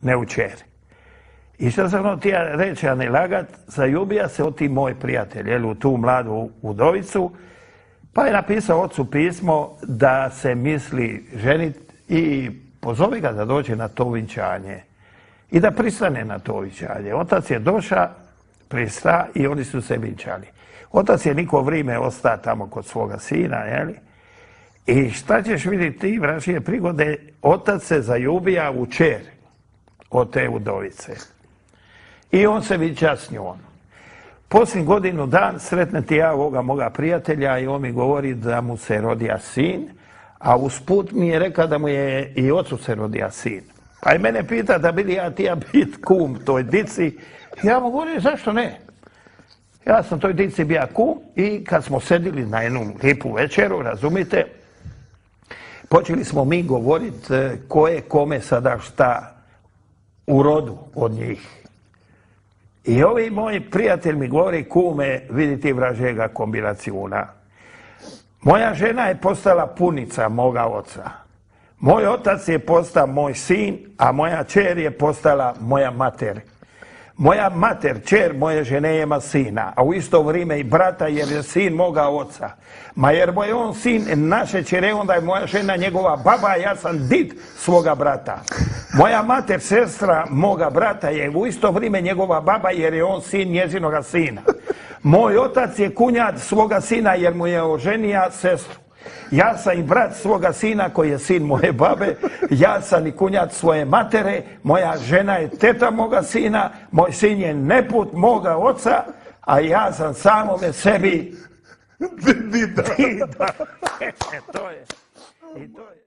ne u čer. I što sam ono tija reći, a ne lagat, zaljubija se od ti moj prijatelj, u tu mladu udovicu, pa je napisao ocu pismo da se misli ženit i pozove ga da dođe na to vinčanje i da pristane na to vinčanje. Otac je došao, prista i oni su se vinčali. Otac je niko vrijeme ostao tamo kod svoga sina, jeli? I šta ćeš vidjeti ti, vražije prigode, otac se zaljubija u čer od te udovice. I on se viđa s njom. Poslije godinu dan sretne ti ja ovoga moga prijatelja i on mi govori da mu se rodija sin, a usput mi je rekao da mu je i ocu se rodija sin. Pa i mene pita da bi ja tija bit kum toj dici. Ja mu govorim zašto ne? Ja sam toj dici bija kum i kad smo sedili na jednu lijepu večeru, razumite, počeli smo mi govoriti ko je kome sada šta u rodu od njih. I ovi moji prijatelj mi govori, kume, vidite vražega kombinacijuna. Moja žena je postala punica moga oca. Moj otac je postao moj sin, a moja čer je postala moja mater. Moja mater, čer moje žene ima sina, a u isto vrijeme i brata jer je sin moga oca. Ma jer moj on sin naše čere, onda je moja žena njegova baba, a ja sam did svoga brata. Moja mater, sestra moga brata je u isto vrijeme njegova baba jer je on sin njezinoga sina. Moj otac je kunjad svoga sina jer mu je oženija sestru. Ja sam i brat svoga sina koji je sin moje babe, ja sam i kunjad svoje matere, moja žena je teta moga sina, moj sin je neput moga oca, a ja sam samome sebi dida. To je. I to je.